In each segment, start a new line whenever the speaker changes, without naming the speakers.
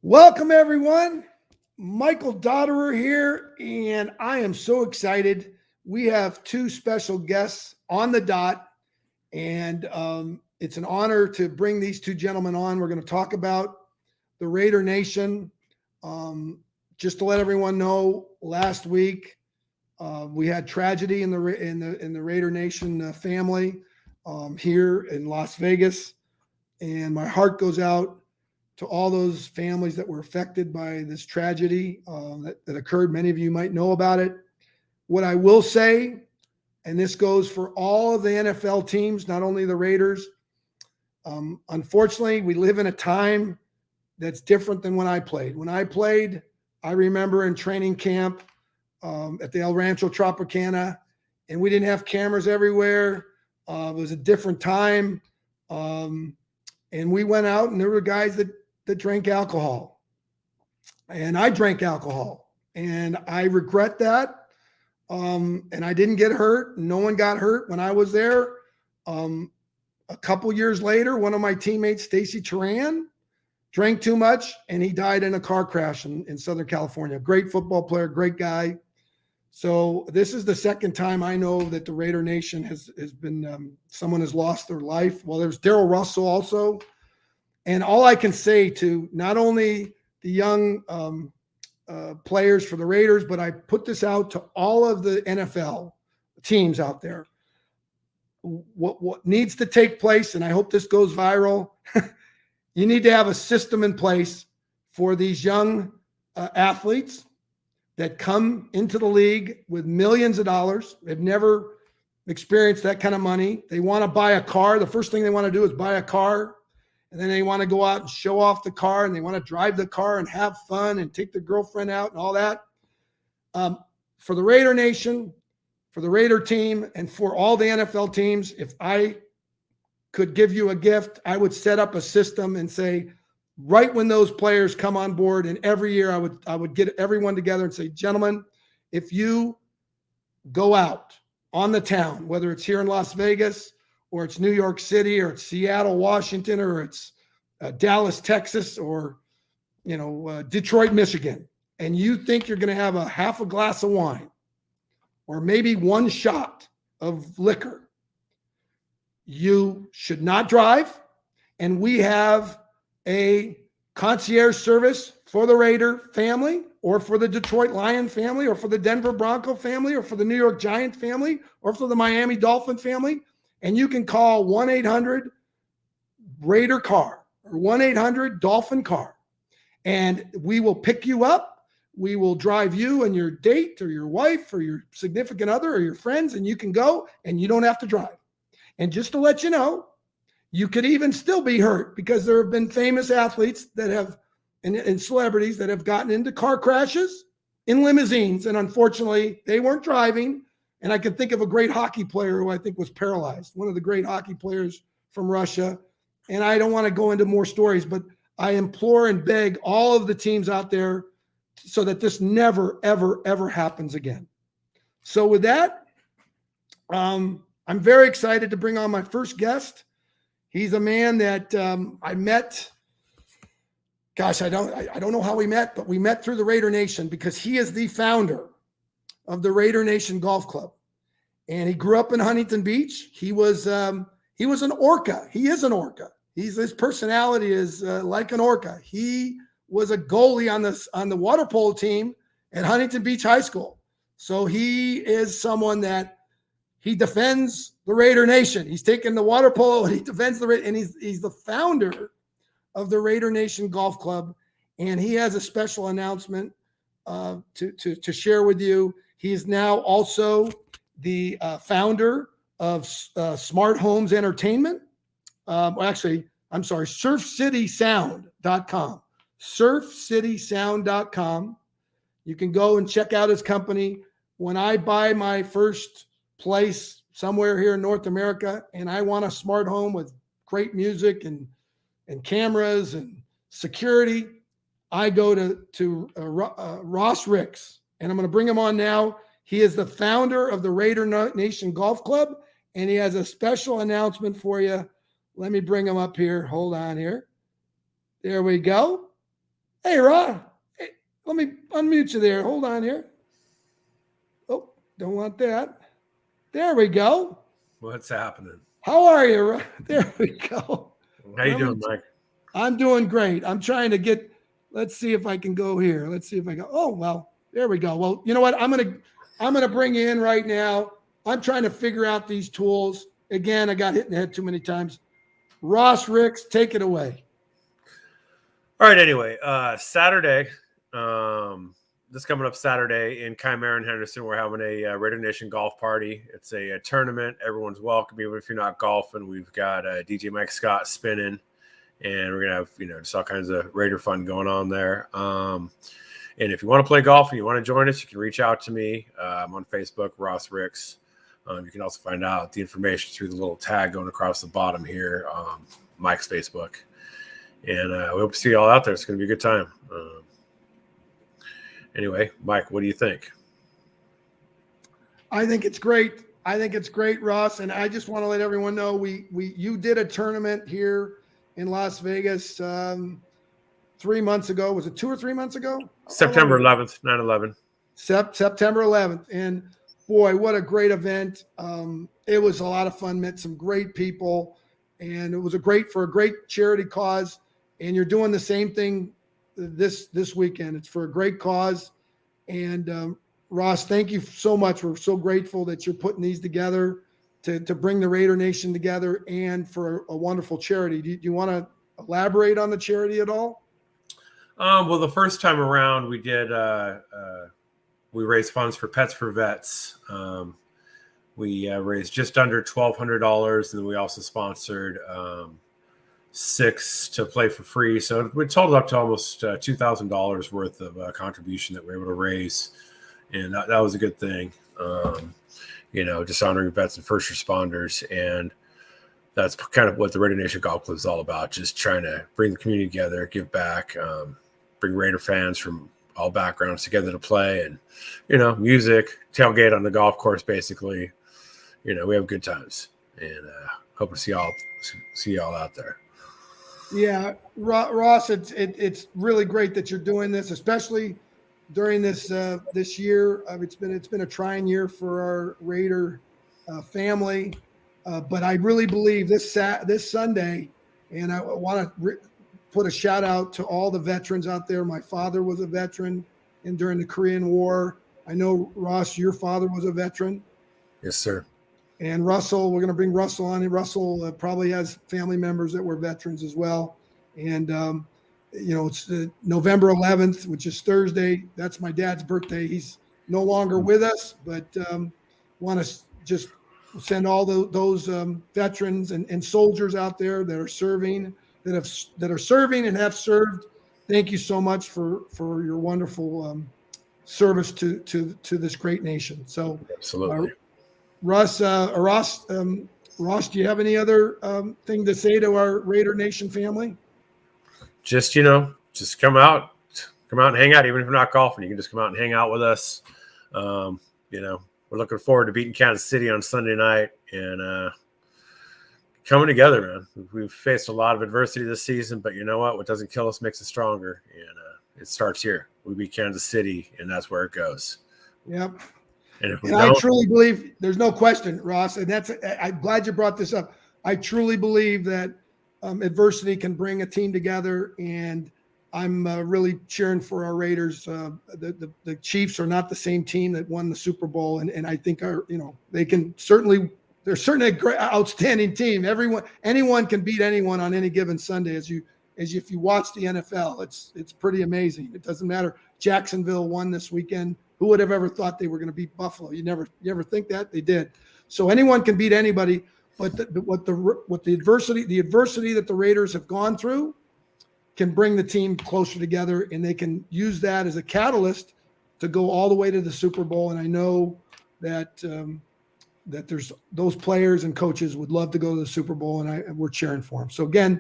Welcome, everyone. Michael Dotterer here, and I am so excited. We have two special guests on the dot, and it's an honor to bring these two gentlemen on. We're going to talk about the Raider Nation. Um, just to let everyone know, last week we had tragedy in the Raider Nation family here in Las Vegas, and my heart goes out to all those families that were affected by this tragedy that occurred. Many of you might know about it. What I will say, and this goes for all of the NFL teams, not only the Raiders, unfortunately, we live in a time that's different than when I played. When I played, I remember in training camp at the El Rancho Tropicana, and we didn't have cameras everywhere. It was a different time. And we went out, and there were guys that drank alcohol. And I drank alcohol. And I regret that. And I didn't get hurt. No one got hurt when I was there. A couple years later, one of my teammates, Stacy Turan, drank too much, and he died in a car crash in Southern California. Great football player, great guy. So this is the second time I know that the Raider Nation has been, someone has lost their life. Well, there's Daryl Russell also. And all I can say to not only the young players for the Raiders, but I put this out to all of the NFL teams out there. What needs to take place, and I hope this goes viral, you need to have a system in place for these young athletes that come into the league with millions of dollars. They've never experienced that kind of money. They want to buy a car. The first thing they want to do is buy a car. And then they want to go out and show off the car, and they want to drive the car and have fun and take their girlfriend out and all that. For the Raider Nation, for the Raider team, and for all the NFL teams, if I could give you a gift, I would set up a system and say, right when those players come on board, and every year I would get everyone together and say, gentlemen, if you go out on the town, whether it's here in Las Vegas, or it's New York City, or it's Seattle, Washington, or it's Dallas, Texas, or Detroit, Michigan, and you think you're going to have a half a glass of wine or maybe one shot of liquor, you should not drive. And we have a concierge service for the Raider family, or for the Detroit Lion family, or for the Denver Bronco family, or for the New York Giant family, or for the Miami Dolphin family. And you can call 1-800-RAIDER-CAR or 1-800-DOLPHIN-CAR. And we will pick you up. We will drive you and your date or your wife or your significant other or your friends, and you can go, and you don't have to drive. And just to let you know, you could even still be hurt, because there have been famous athletes that have, and celebrities that have gotten into car crashes in limousines. And unfortunately, they weren't driving. And I can think of a great hockey player who I think was paralyzed, one of the great hockey players from Russia. And I don't want to go into more stories, but I implore and beg all of the teams out there so that this never, ever, ever happens again. So with that, I'm very excited to bring on my first guest. He's a man that I met. Gosh, I don't know how we met, but we met through the Raider Nation, because he is the founder of the Raider Nation Golf Club. And he grew up in Huntington Beach. He was an orca. He is an orca. His personality is like an orca. He was a goalie on the water polo team at Huntington Beach High School. So he is someone that he defends the Raider Nation. He's taken the water polo and he defends the Raider, and he's the founder of the Raider Nation Golf Club. And he has a special announcement to share with you. He is now also the founder of Smart Homes Entertainment. surfcitysound.com. surfcitysound.com. You can go and check out his company. When I buy my first place somewhere here in North America, and I want a smart home with great music and cameras and security, I go to Ross Ricks, and I'm going to bring him on now. He is the founder of the Raider Nation Golf Club, and he has a special announcement for you. Let me bring him up here. Hold on here. There we go. Hey, Ron. Hey, let me unmute you there. Hold on here. Oh, don't want that. There we go.
What's happening?
How are you, Ron? There we go.
How you doing, Mike?
I'm doing great. I'm trying to get. Let's see if I can go here. Let's see if I go. Oh well, there we go. Well, you know what? I'm gonna bring you in right now. I'm trying to figure out these tools. Again, I got hit in the head too many times. Ross Ricks, take it away.
All right. Anyway, Saturday, this coming up Saturday in Chimera and Henderson, we're having a Raider Nation golf party. It's a tournament. Everyone's welcome, even if you're not golfing. We've got DJ Mike Scott spinning, and we're gonna have just all kinds of Raider fun going on there. And if you want to play golf and you want to join us, you can reach out to me. I'm on Facebook, Ross Ricks. You can also find out the information through the little tag going across the bottom here, Mike's Facebook. And we hope to see you all out there. It's going to be a good time. Anyway, Mike, what do you think?
I think it's great. I think it's great, Ross. And I just want to let everyone know you did a tournament here in Las Vegas 3 months ago. Was it 2 or 3 months ago?
September 11th, 9/11.
September 11th. And boy, what a great event. It was a lot of fun, met some great people, and it was for a great charity cause. And you're doing the same thing this weekend. It's for a great cause. And Ross, thank you so much. We're so grateful that you're putting these together to bring the Raider Nation together and for a wonderful charity. Do you want to elaborate on the charity at all?
Well, the first time around we did we raised funds for Pets for Vets. We raised just under $1,200, and then we also sponsored 6 to play for free. So we totaled up to almost $2,000 worth of contribution that we were able to raise, and that was a good thing. Just honoring vets and first responders, and that's kind of what the Raider Nation Golf Club is all about. Just trying to bring the community together, give back, bring Raider fans from all backgrounds together to play, and music, tailgate on the golf course. Basically, we have good times, and hope to see y'all out there.
Yeah, Ross, it's really great that you're doing this, especially during this year. It's been a trying year for our Raider family, but I really believe this Sunday, and I want to put a shout out to all the veterans out there. My father was a veteran, and during the Korean War, I know, Ross, your father was a veteran.
Yes, sir.
And Russell, we're going to bring Russell on. And Russell probably has family members that were veterans as well. And, it's November 11th, which is Thursday. That's my dad's birthday. He's no longer with us, but want to just send all those veterans and soldiers out there that are serving, that are serving and have served. Thank you so much for your wonderful service to this great nation. So,
absolutely.
Russ, do you have any other thing to say to our Raider Nation family?
Just come out and hang out. Even if you're not golfing, you can just come out and hang out with us. We're looking forward to beating Kansas City on Sunday night and coming together, man. We've faced a lot of adversity this season, but you know what? What doesn't kill us makes us stronger, and it starts here. We beat Kansas City, and that's where it goes.
Yep.
And
I truly believe, there's no question, Ross, and I'm glad you brought this up. I truly believe that adversity can bring a team together, and I'm really cheering for our Raiders. The Chiefs are not the same team that won the Super Bowl, and I think they can certainly. They're certainly a great, outstanding team. Anyone can beat anyone on any given Sunday. If you watch the NFL, it's pretty amazing. It doesn't matter. Jacksonville won this weekend. Who would have ever thought they were going to beat Buffalo? You ever think that? They did. So anyone can beat anybody. But the adversity that the Raiders have gone through can bring the team closer together, and they can use that as a catalyst to go all the way to the Super Bowl. And I know that there's those players and coaches would love to go to the Super Bowl, and we're cheering for them. So again,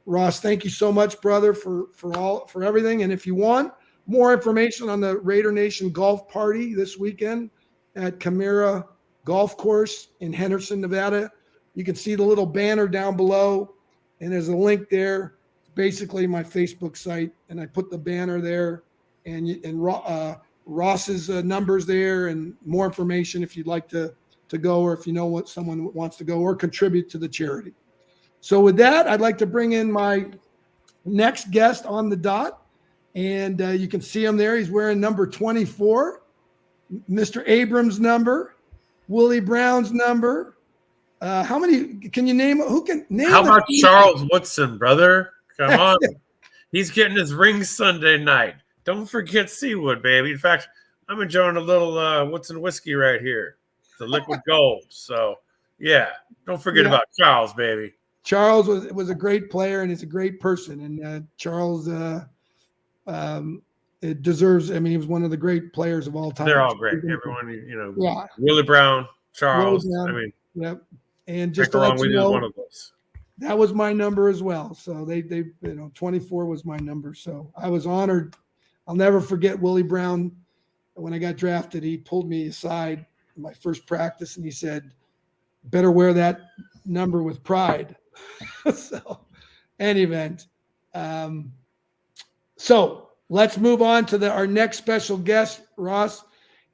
Ross, thank you so much, brother, for everything. And if you want more information on the Raider Nation Golf Party this weekend at Chimera Golf Course in Henderson, Nevada, you can see the little banner down below, and there's a link there. basically my Facebook site, and I put the banner there, and Ross's numbers there, and more information if you'd like to go, or if you know what someone wants to go or contribute to the charity. So with that, I'd like to bring in my next guest on the dot, and you can see him there. He's wearing number 24, Mr. Abrams' number, Willie Brown's number. How many can you name? Who can name?
How about Charles Woodson, brother? Come on. He's getting his ring Sunday night. Don't forget Seawood, baby. In fact, I'm enjoying a little Woodson whiskey right here. The liquid gold. So, yeah, don't forget about Charles, baby.
Charles was a great player, and he's a great person. And Charles it deserves. I mean, he was one of the great players of all time.
They're all great. Everyone, Willie Brown, Charles.
Willie Brown,
I mean,
yep. And just to let you know, one of those. That was my number as well. So they 24 was my number. So I was honored. I'll never forget Willie Brown. When I got drafted, he pulled me aside in my first practice, and he said, "Better wear that number with pride." So, any event. So let's move on to our next special guest, Ross,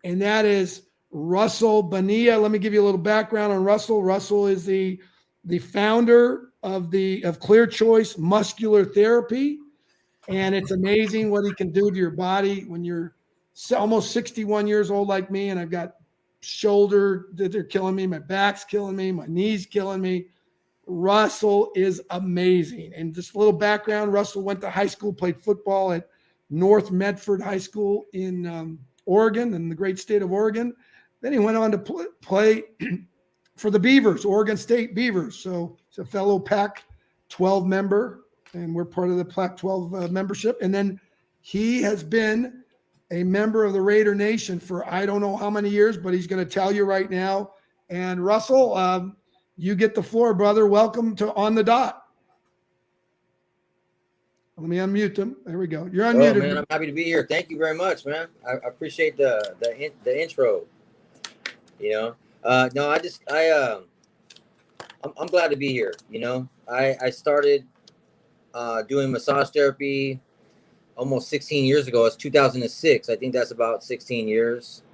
and that is Russell Bonilla. Let me give you a little background on Russell. Russell is the founder of Clear Choice Muscular Therapy, and it's amazing what he can do to your body when you're almost 61 years old like me, and I've got shoulder that they're killing me, my back's killing me, my knees killing me. Russell is amazing. And just a little background, Russell went to high school, played football at North Medford High School in Oregon, in the great state of Oregon. Then he went on to play for the Beavers, Oregon State Beavers. So he's a fellow Pac-12 member, and we're part of the Pac-12 membership. And then he has been a member of the Raider Nation for I don't know how many years, but he's going to tell you right now. And Russell, you get the floor, brother. Welcome to On the Dot. Let me unmute him. There we go. You're unmuted.
Oh, man, I'm happy to be here. Thank you very much, man. I appreciate the intro. No, I'm glad to be here. I started doing massage therapy almost 16 years ago. It's 2006. I think that's about 16 years.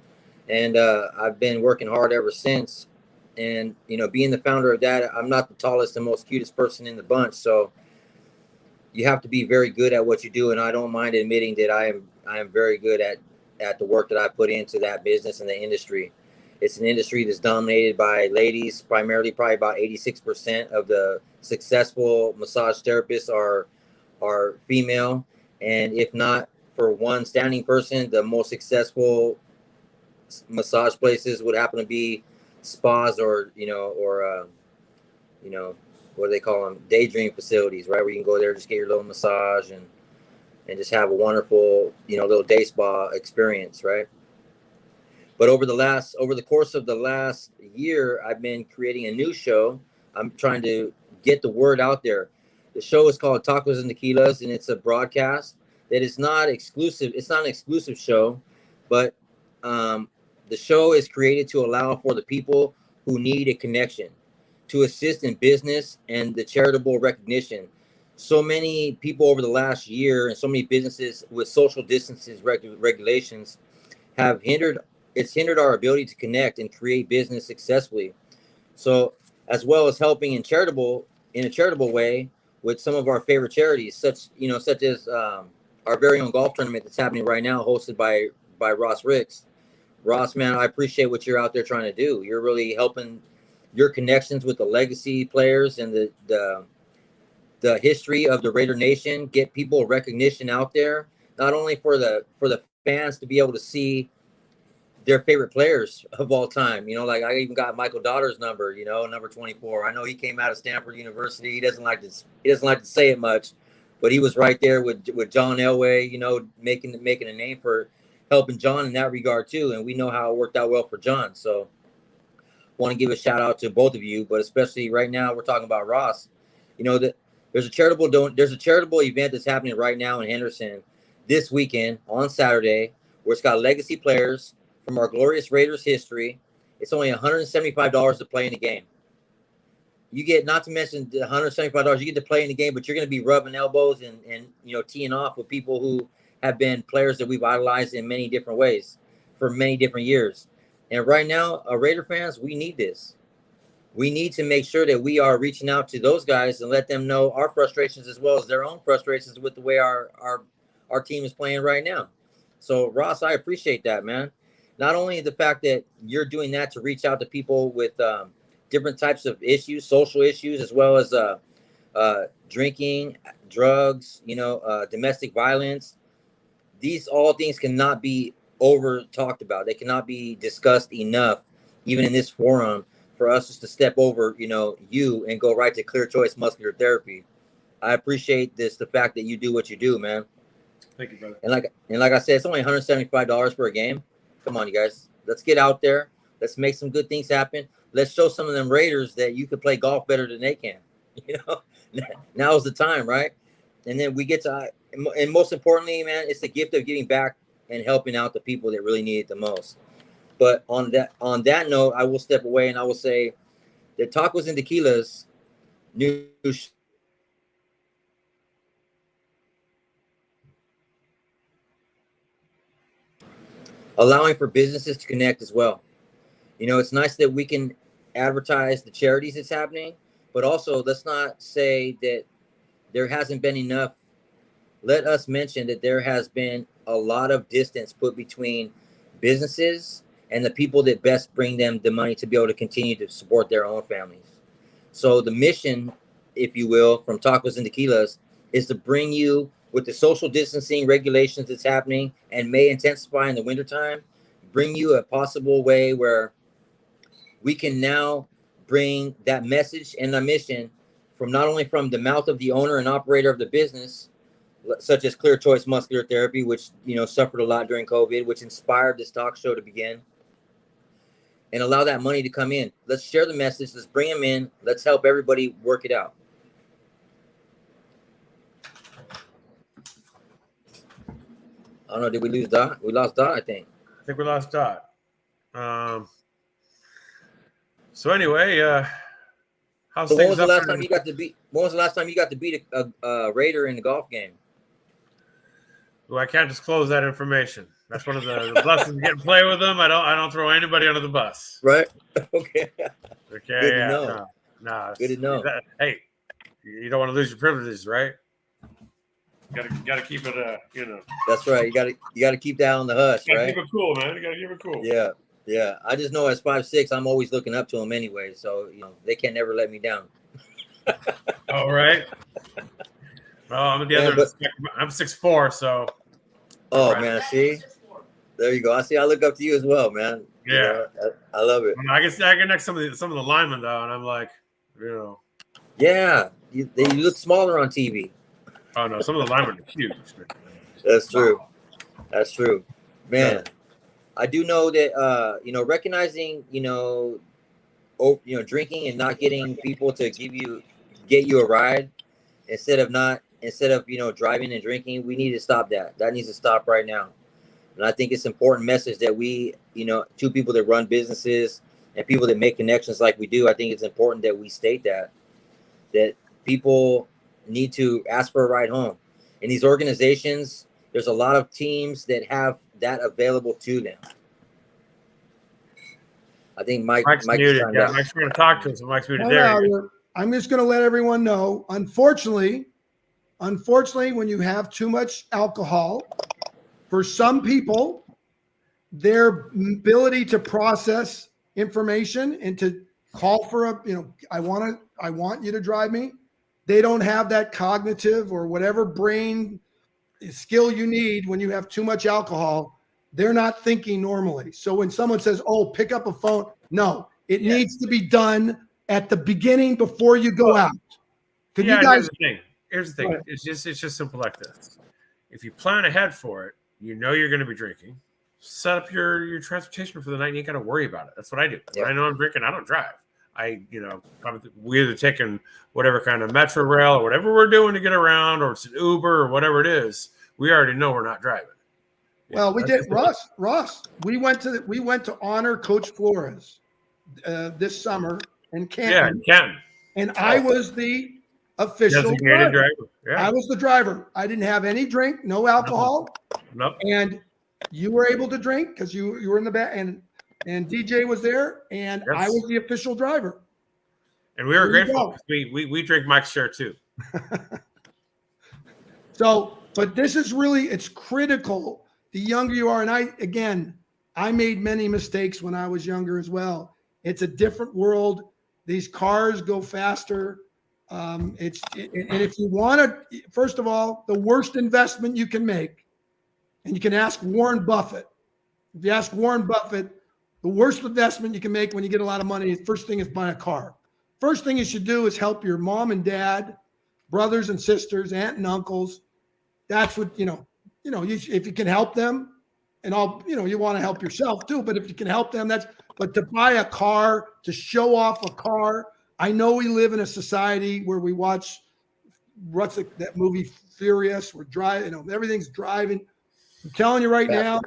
And I've been working hard ever since. And, being the founder of that, I'm not the tallest and most cutest person in the bunch. So you have to be very good at what you do. And I don't mind admitting that I am very good at the work that I put into that business and the industry. It's an industry that's dominated by ladies, primarily. Probably about 86% of the successful massage therapists are female. And if not for one standing person, the most successful massage places would happen to be spas or what do they call them? Daydream facilities, right? Where you can go there, just get your little massage and just have a wonderful, little day spa experience, right? But over the course of the last year, I've been creating a new show. I'm trying to get the word out there. The show is called Tacos and Tequilas, and it's a broadcast that is not exclusive. It's not an exclusive show, but the show is created to allow for the people who need a connection, to assist in business and the charitable recognition. So many people over the last year and so many businesses with social distances regulations have hindered our ability to connect and create business successfully. So as well as helping in a charitable way with some of our favorite charities, such as our very own golf tournament that's happening right now, hosted by Ross Ricks. Ross, man, I appreciate what you're out there trying to do. You're really helping your connections with the legacy players and the history of the Raider Nation get people recognition out there, not only for the fans to be able to see their favorite players of all time. Like I even got Michael Daughter's number, number 24. I know he came out of Stanford University. He doesn't like to say it much, but he was right there with John Elway, making a name for helping John in that regard too. And we know how it worked out well for John. So want to give a shout out to both of you, but especially right now we're talking about Ross. That there's a charitable event that's happening right now in Henderson this weekend on Saturday, where it's got legacy players from our glorious Raiders history. It's only $175 to play in the game. you get, not to mention the $175, you get to play in the game, but you're going to be rubbing elbows and teeing off with people who have been players that we've idolized in many different ways for many different years. And right now, Raider fans, we need this. We need to make sure that we are reaching out to those guys and let them know our frustrations as well as their own frustrations with the way our team is playing right now. So, Ross, I appreciate that, man. Not only the fact that you're doing that to reach out to people with different types of issues, social issues, as well as drinking, drugs, domestic violence. These all things cannot be over talked about. They cannot be discussed enough, even in this forum, for us just to step over, you and go right to Clear Choice Muscular Therapy. I appreciate the fact that you do what you do, man.
Thank you, brother.
And like I said, it's only $175 for a game. Come on, you guys. Let's get out there. Let's make some good things happen. Let's show some of them Raiders that you can play golf better than they can. Now is the time, right? And then we get to, and most importantly, man, it's the gift of giving back and helping out the people that really need it the most. But on that note, I will step away and I will say that Tacos and Tequila's new allowing for businesses to connect as well. It's nice that we can advertise the charities that's happening, but also let's not say that there hasn't been enough. Let us mention that there has been a lot of distance put between businesses and the people that best bring them the money to be able to continue to support their own families. So the mission, if you will, from Tacos and Tequilas is to bring you, with the social distancing regulations that's happening and may intensify in the wintertime, bring you a possible way where we can now bring that message and the mission from not only from the mouth of the owner and operator of the business, such as Clear Choice Muscular Therapy, which suffered a lot during COVID, which inspired this talk show to begin, and allow that money to come in. Let's share the message. Let's bring them in. Let's help everybody work it out. I don't know. Did we lose Dot? We lost Dot, I think.
I think we lost Dot. So anyway, how's
So
things
when was the
up
last
there?
time you got to beat? When was the last time you got to beat a Raider in the golf game?
Well, I can't disclose that information. That's one of the blessings of getting play with them. I don't throw anybody under the bus.
Right. Okay.
Okay.
Good to know.
No.
Good to know.
Hey, you don't want to lose your privileges, right? Got to keep it.
That's right. You got to keep that on the hush, right?
Keep it cool, man. You got to keep it cool.
Yeah. I just know as 5'6", I'm always looking up to them anyway. So they can never let me down.
All right. Well, I'm the other. I'm 6'4", so.
Oh
right.
Man, see, there you go. I look up to you as well, man.
Yeah,
I love it.
I get next to some of the linemen though, and I'm like,
Yeah, they look smaller on TV.
Oh no, some of the linemen are huge.
That's true. That's true, man. Yeah. I do know that recognizing drinking and not getting people to get you a ride instead of driving and drinking. We need to stop that. That needs to stop right now. And I think it's an important message that we, to people that run businesses and people that make connections like we do. I think it's important that we state that people need to ask for a ride home. In these organizations, there's a lot of teams that have that available to them. I think Mike's
muted. Yeah, Mike's trying to talk to us. Mike's muted. There.
I'm just going to let everyone know. Unfortunately, when you have too much alcohol, for some people, their ability to process information and to call for I want you to drive me. They don't have that cognitive or whatever brain skill you need when you have too much alcohol. They're not thinking normally. So when someone says, "Oh, pick up a phone," no, it needs to be done at the beginning before you go out.
You guys? Here's the thing. Right. It's just simple like this. If you plan ahead for it, you're going to be drinking. Set up your transportation for the night. And you ain't got to worry about it. That's what I do. Yeah. When I know I'm drinking, I don't drive. We're either taking whatever kind of metro rail or whatever we're doing to get around, or it's an Uber or whatever it is. We already know we're not driving.
Well, we did, Russ. We went to honor Coach Flores this summer in Canton.
Yeah, in Canton.
and I was the official
designated
driver.
driver. Yeah.
I was the driver. I didn't have any drink, no alcohol.
Nope.
And you were able to drink because you were in the back, and DJ was there, and
Yes.
I was the official driver.
And we were
There you
grateful
go.
because we drink Mike's share too.
So, but this is really, it's critical. The younger you are, and I made many mistakes when I was younger as well. It's a different world. These cars go faster. And if you want to, first of all, the worst investment you can make, and you can ask Warren Buffett. If you ask Warren Buffett, the worst investment you can make when you get a lot of money, first thing is buy a car. First thing you should do is help your mom and dad, brothers and sisters, aunt and uncles. That's what, if you can help them, and you want to help yourself too, but if you can help them, but to buy a car, to show off a car. I know we live in a society where we watch that movie Furious, we're driving, everything's driving. I'm telling you right now,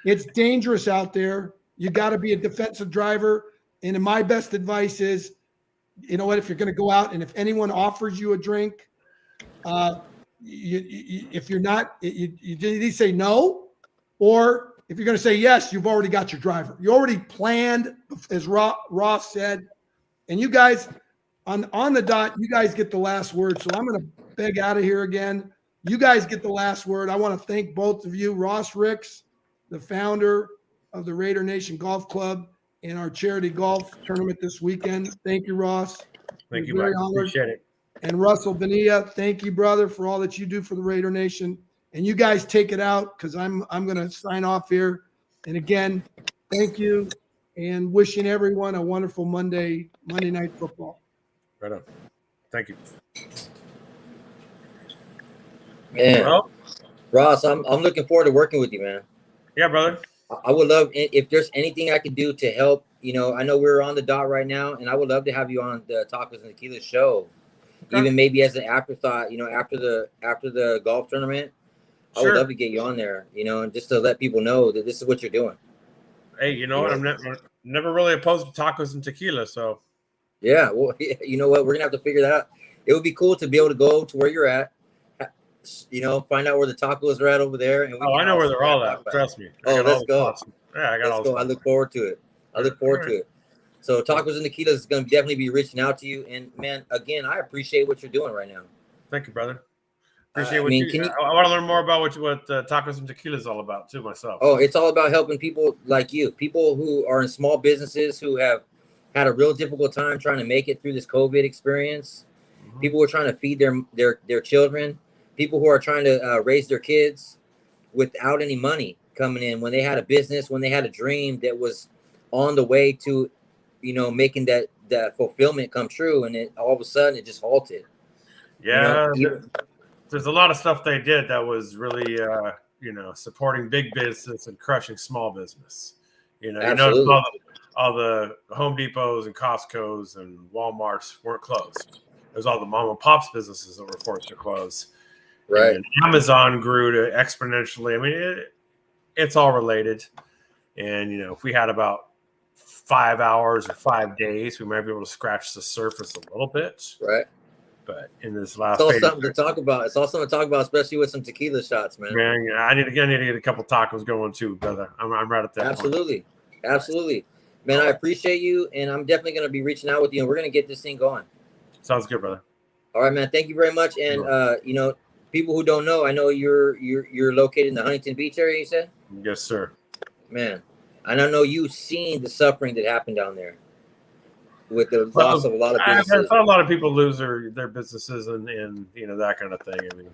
it's dangerous out there. You got to be a defensive driver. And my best advice is, you know what, if you're going to go out and if anyone offers you a drink, if you're not, you need to say no. Or if you're going to say yes, you've already got your driver. You already planned, as Ross said. And you guys, on the dot, you guys get the last word. So I'm going to beg out of here again. You guys get the last word. I want to thank both of you, Ross Ricks, the founder of the Raider Nation Golf Club, and our charity golf tournament this weekend. Thank you, Ross.
Thank you, Mike. Appreciate it.
And Russell Bonilla, thank you, brother, for all that you do for the Raider Nation. And you guys take it out because I'm going to sign off here. And again, thank you, and wishing everyone a wonderful Monday Night Football.
Right on. Thank you.
Man, well, Ross, I'm looking forward to working with you, man.
Yeah, brother.
I would love, if there's anything I can do to help. I know we're on the dot right now, and I would love to have you on the Tacos and Tequila show, even maybe as an afterthought. After the golf tournament, I would love to get you on there. And just to let people know that this is what you're doing.
Hey, you know what? I'm never really opposed to tacos and tequila, so.
Yeah, well, you know what? We're gonna have to figure that out. It would be cool to be able to go to where you're at. Find out where the tacos are at over there. And
I know where they're all at. Trust me.
Let's go.
Yeah, I got all this.
I look forward to it. So Tacos and Tequilas is going to definitely be reaching out to you. And man, again, I appreciate what you're doing right now.
Thank you, brother. Appreciate what you I want to learn more about what Tacos and Tequila is all about too myself.
Oh, it's all about helping people like you, people who are in small businesses who have had a real difficult time trying to make it through this COVID experience. Mm-hmm. People who are trying to feed their children. People who are trying to raise their kids without any money coming in, when they had a business, when they had a dream that was on the way to, making that fulfillment come true. And all of a sudden it just halted.
Yeah. There's a lot of stuff they did that was really, supporting big business and crushing small business. All the Home Depots and Costco's and Walmarts weren't closed. It was all the mom and pops businesses that were forced to close.
Right.
And Amazon grew to exponentially. I mean, it's all related. And, if we had about 5 hours or 5 days, we might be able to scratch the surface a little bit.
Right.
But in this last,
it's all something to talk about. It's all something to talk about, especially with some tequila shots, man.
Man, I need to get a couple tacos going too, brother. I'm right at that.
Absolutely. Man, I appreciate you, and I'm definitely going to be reaching out with you, and we're going to get this thing going.
Sounds good, brother.
All right, man. Thank you very much. And people who don't know, I know you're located in the Huntington Beach area, you said?
Yes, sir.
Man, and I know you've seen the suffering that happened down there with the loss of a lot of businesses.
A lot of people lose their businesses and that kind of thing. I mean,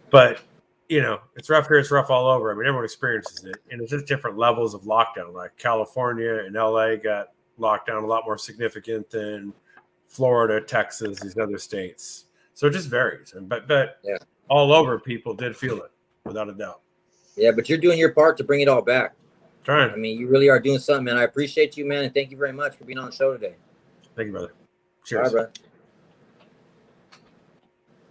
but it's rough here. It's rough all over. I mean, everyone experiences it, and it's just different levels of lockdown. Like California and LA got locked down a lot more significant than Florida, Texas, these other states. So it just varies. But yeah, all over, people did feel it without a doubt.
Yeah, but you're doing your part to bring it all back.
Trying.
I mean, you really are doing something, man. I appreciate you, man, and thank you very much for being on the show today.
Thank you, brother. Cheers.
All right, brother.